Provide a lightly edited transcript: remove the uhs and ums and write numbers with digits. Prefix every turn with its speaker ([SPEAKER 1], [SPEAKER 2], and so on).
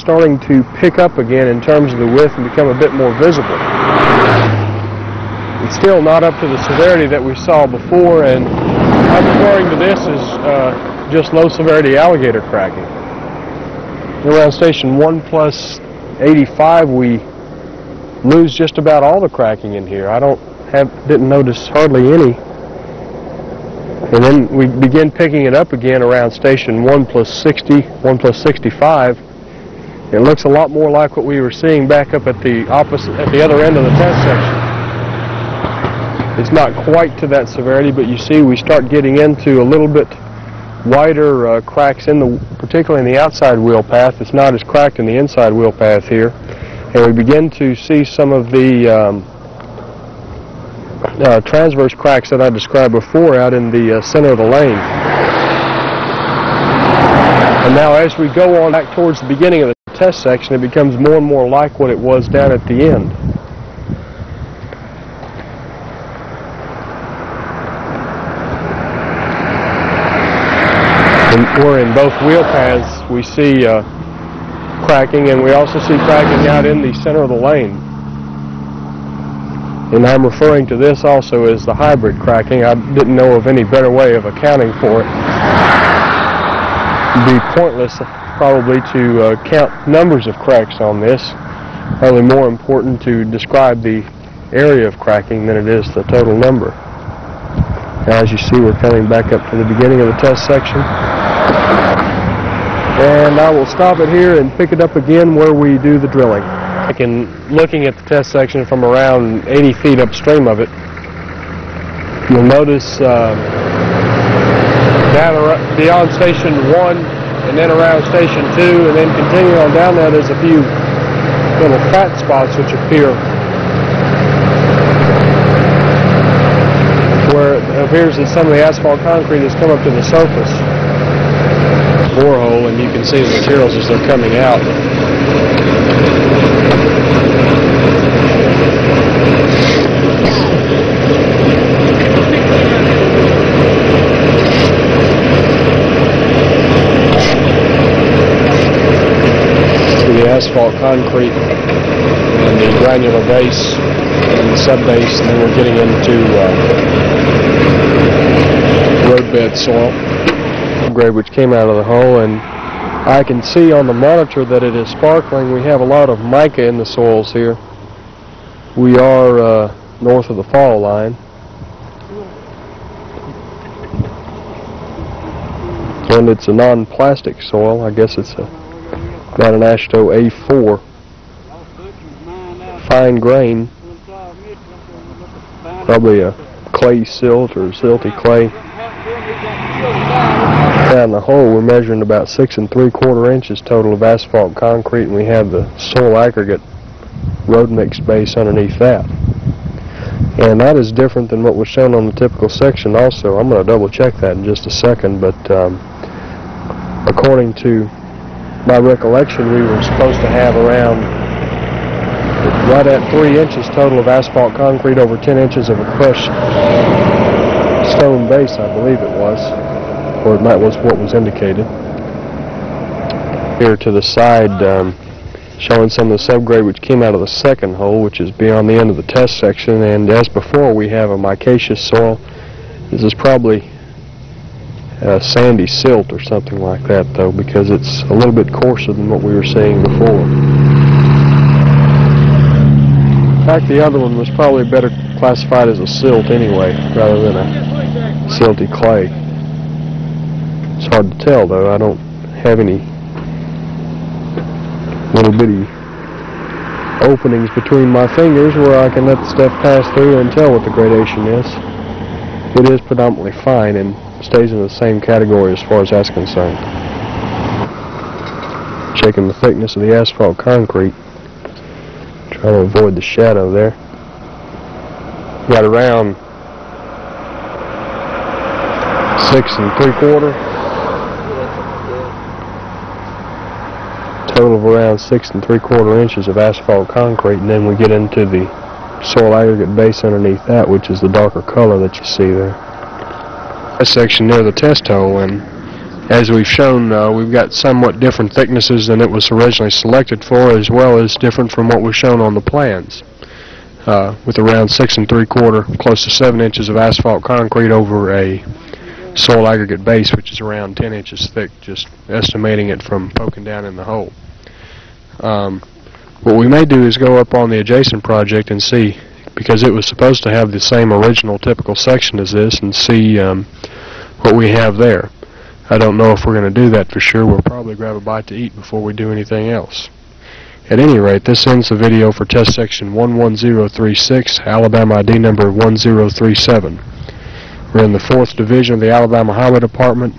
[SPEAKER 1] starting to pick up again in terms of the width and become a bit more visible. It's still not up to the severity that we saw before, and I'm referring to this as just low severity alligator cracking. Around station 1 plus 85 we lose just about all the cracking in here. Didn't notice hardly any. And then we begin picking it up again around station 1 plus 60, 1 plus 65. It looks a lot more like what we were seeing back up at the other end of the test section. It's not quite to that severity, but you see we start getting into a little bit wider cracks particularly in the outside wheel path. It's not as cracked in the inside wheel path here. And we begin to see some of the transverse cracks that I described before out in the center of the lane. And now as we go on back towards the beginning of the test section, it becomes more and more like what it was down at the end. Where in both wheel paths we see cracking, and we also see cracking out in the center of the lane. And I'm referring to this also as the hybrid cracking. I didn't know of any better way of accounting for it. It'd be pointless probably to count numbers of cracks on this. Probably more important to describe the area of cracking than it is the total number. Now, as you see, we're coming back up to the beginning of the test section. And I will stop it here and pick it up again where we do the drilling. Looking at the test section from around 80 feet upstream of it, you'll notice beyond station 1 and then around station 2 and then continuing on down there, there's a few little fat spots which appear where it appears that some of the asphalt concrete has come up to the surface. Borehole, and you can see the materials as they're coming out. See the asphalt concrete and the granular base and the sub-base, and then we're getting into roadbed soil grade which came out of the hole, and I can see on the monitor that it is sparkling. We have a lot of mica in the soils here. We are north of the fall line, and it's a non-plastic soil. I guess it's about an AASHTO A4, fine grain, probably a clay silt or silty clay. Down the hole, we're measuring about 6 3/4 inches total of asphalt concrete, and we have the soil aggregate road mix base underneath that. And that is different than what was shown on the typical section also. I'm going to double check that in just a second, but according to my recollection, we were supposed to have around right at 3 inches total of asphalt concrete over 10 inches of a crushed stone base, I believe it was. Or that was what was indicated. Here to the side, showing some of the subgrade which came out of the second hole, which is beyond the end of the test section. And as before, we have a micaceous soil. This is probably sandy silt or something like that, though, because it's a little bit coarser than what we were seeing before. In fact, the other one was probably better classified as a silt anyway, rather than a silty clay. It's hard to tell, though. I don't have any little bitty openings between my fingers where I can let the stuff pass through and tell what the gradation is. It is predominantly fine and stays in the same category as far as that's concerned. Checking the thickness of the asphalt concrete. Trying to avoid the shadow there. Got around 6 3/4. Total of around 6 3/4 inches of asphalt concrete, and then we get into the soil aggregate base underneath that, which is the darker color that you see there. A section near the test hole, and As we've shown, we've got somewhat different thicknesses than it was originally selected for, as well as different from what was shown on the plans. With around 6 3/4, close to 7 inches of asphalt concrete over a soil aggregate base, which is around 10 inches thick, just estimating it from poking down in the hole. What we may do is go up on the adjacent project and see, because it was supposed to have the same original typical section as this, and see what we have there. I don't know if we're going to do that for sure. We'll probably grab a bite to eat before we do anything else. At any rate, this ends the video for test section 11036, Alabama ID number 1037. We're in the 4th Division of the Alabama Highway Department.